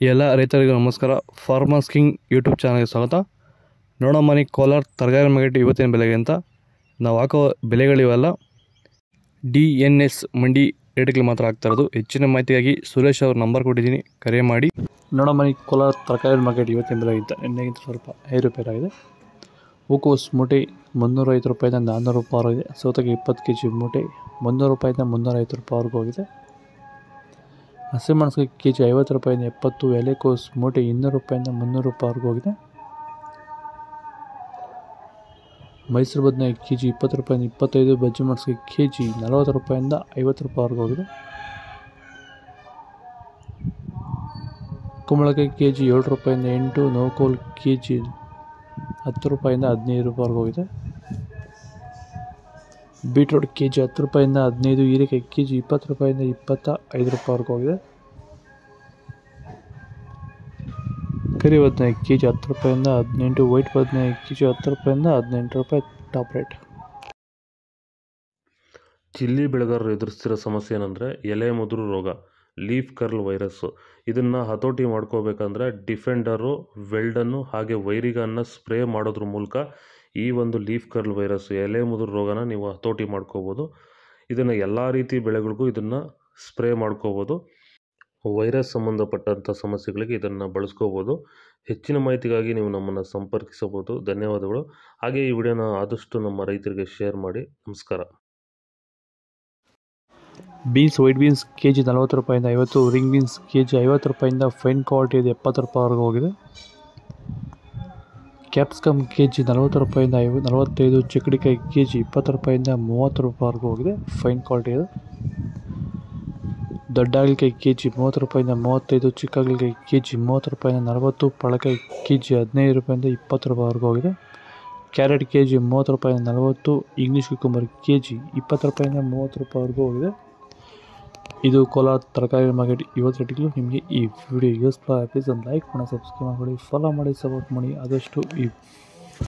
ಎಲ್ಲ ರೈತರಿಗೂ ನಮಸ್ಕಾರ. ಫಾರ್ಮರ್ಸ್ ಕಿಂಗ್ ಯೂಟ್ಯೂಬ್ ಚಾನಲ್ಗೆ ಸ್ವಾಗತ. ನೋಡಮ್ಮನಿ ಕೋಲಾರ ತರಕಾರಿ ಮಾರ್ಕೆಟ್ ಇವತ್ತಿನ ಬೆಲೆಗೆ ಅಂತ ನಾವು ಹಾಕೋ ಬೆಲೆಗಳಿವೆಲ್ಲ DNS ಮಂಡಿ ರೇಟ್ಗಳು ಮಾತ್ರ ಆಗ್ತಾ ಇರೋದು. ಹೆಚ್ಚಿನ ಮಾಹಿತಿಗಾಗಿ ಸುರೇಶ್ ಅವ್ರ ನಂಬರ್ ಕೊಟ್ಟಿದ್ದೀನಿ, ಕರೆ ಮಾಡಿ. ನೋಡಮ್ಮನಿ ಕೋಲಾರ ತರಕಾರಿ ಮಾರ್ಕೆಟ್ ಇವತ್ತಿನ ಬೆಲೆಗಿಂತ ನಿನ್ನೆಗಿಂತ ಸ್ವಲ್ಪ ಏರುಪೇರಾಗಿದೆ. ಹೂಕೋಸ್ ಮೂಟೆ 350 ರೂಪಾಯಿಂದ 400 ರೂಪಾಯಿವರೆಗಿದೆ. ಸೌತೆಗೆ 20 kg ಮೂಟೆ 300 ರೂಪಾಯಿಂದ 350 ರೂಪಾಯಿವರೆಗೂ ಹೋಗಿದೆ. ಹಸಿಮೆಣಸಿಗೆ kg 50 ರೂಪಾಯಿಂದ 70. ಎಲೆಕೋಸ್ ಮೂಟೆ 200 ರೂಪಾಯಿಂದ 300 ರೂಪಾಯಿವರೆಗೂ ಹೋಗಿದೆ. ಮೈಸೂರು ಬದನೆ kg 20 ರೂಪಾಯಿಂದ 25. ಬಜ್ಜಿ ಮೆಣಸಿಗೆ kg 40 ರೂಪಾಯಿಂದ 50 ರೂಪಾಯಿವರೆಗೂ ಹೋಗಿದೆ. ಕುಂಬಳಕಾಯಿ kg 7 ರೂಪಾಯಿಂದ 8. ನೋಕೋಲ್ kg 10 ರೂಪಾಯಿಂದ 15 ರೂಪಾಯಿವರೆಗೂ ಹೋಗಿದೆ. ಬೀಟ್ರೋಟ್ kg 10 ರೂಪಾಯಿಂದ 15. ಹೀರೆಕಾಯಿ kg 20 ರೂಪಾಯಿಂದ 25 ರೂಪಾಯಿವರೆಗೂ ಹೋಗಿದೆ. ಕರಿ ಬದನೆಕಾಯಿ kg 10 ರೂಪಾಯಿಂದ 18. ವೈಟ್ ಬದನೆಕಾಯಿ kg 10 ರೂಪಾಯಿಂದ 18 ರೂಪಾಯಿ ಟಾಪ್ ರೇಟ್. ಚಿಲ್ಲಿ ಬೆಳೆಗಾರರು ಎದುರಿಸ್ತಿರೋ ಸಮಸ್ಯೆ ಏನಂದರೆ ಎಲೆ ಮುದುರು ರೋಗ, ಲೀಫ್ ಕರ್ಲ್ ವೈರಸ್ಸು. ಇದನ್ನು ಹತೋಟಿ ಮಾಡ್ಕೋಬೇಕಂದ್ರೆ ಡಿಫೆಂಡರು, ವೆಲ್ಡನ್ನು ಹಾಗೆ ವೈರಿಗನ್ನು ಸ್ಪ್ರೇ ಮಾಡೋದ್ರ ಮೂಲಕ ಈ ಒಂದು ಲೀಫ್ ಕರ್ಲ್ ವೈರಸ್ಸು, ಎಲೆ ಮುದುರು ರೋಗನ ನೀವು ಹತೋಟಿ ಮಾಡ್ಕೋಬೋದು. ಇದನ್ನು ಎಲ್ಲ ರೀತಿ ಬೆಳೆಗಳಿಗೂ ಇದನ್ನು ಸ್ಪ್ರೇ ಮಾಡ್ಕೋಬೋದು. ವೈರಸ್ ಸಂಬಂಧಪಟ್ಟಂಥ ಸಮಸ್ಯೆಗಳಿಗೆ ಇದನ್ನು ಬಳಸ್ಕೋಬೋದು. ಹೆಚ್ಚಿನ ಮಾಹಿತಿಗಾಗಿ ನೀವು ನಮ್ಮನ್ನು ಸಂಪರ್ಕಿಸಬಹುದು. ಧನ್ಯವಾದಗಳು. ಹಾಗೆ ಈ ವಿಡಿಯೋನ ಆದಷ್ಟು ನಮ್ಮ ರೈತರಿಗೆ ಶೇರ್ ಮಾಡಿ. ನಮಸ್ಕಾರ. ಬೀನ್ಸ್ ವೈಟ್ ಬೀನ್ಸ್ kg 40 ರೂಪಾಯಿಂದ 50. ರಿಂಗ್ ಬೀನ್ಸ್ kg 50 ರೂಪಾಯಿಂದ ಫೈನ್ ಕ್ವಾಲಿಟಿ ಇದೆ 70 ರೂಪಾಯಿವರೆಗೂ ಹೋಗಿದೆ. ಕ್ಯಾಪ್ಸಿಕಮ್ kg 40 ರೂಪಾಯಿಂದ 45. ಚಿಕ್ಕಡಿಕಾಯಿ kg 20 ರೂಪಾಯಿಂದ 30 ರೂಪಾಯಿವರೆಗೂ ಹೋಗಿದೆ. ಫೈನ್ ಕ್ವಾಲಿಟಿ ಇದೆ. ದೊಡ್ಡ ಹಾಗಲಕಾಯಿ kg 30 ರೂಪಾಯಿಂದ 35. ಚಿಕ್ಕ ಹಾಗಲಕಾಯಿ kg 30 ರೂಪಾಯಿಂದ 40. ಪಳಕಾಯಿ kg 15 ರೂಪಾಯಿಂದ 20 ರೂಪಾಯಿವರೆಗೂ ಹೋಗಿದೆ. ಕ್ಯಾರೆಟ್ kg 30 ರೂಪಾಯಿಂದ 40. ಇಂಗ್ಲೀಷ್ ಕುಕುಂಬರ್ kg 20 ರೂಪಾಯಿಂದ 30 ರೂಪಾಯಿವರೆಗೂ ಹೋಗಿದೆ. ಇದು ಕೋಲಾರ ತರಕಾರಿ ಮಾರ್ಕೆಟ್ ಇವತ್ತು ರೇಟ್ಗಳು. ನಿಮಗೆ ಈ ವಿಡಿಯೋ ಯೂಸ್ಫುಲ್ ಆಗಿ ಪ್ಲೀಸ್ ಒಂದು ಲೈಕ್ ಮಾಡಿ, ಸಬ್ಸ್ಕ್ರೈಬ್ ಮಾಡಿ, ಫಾಲೋ ಮಾಡಿ, ಸಪೋರ್ಟ್ ಮಾಡಿ. ಆದಷ್ಟು ಈ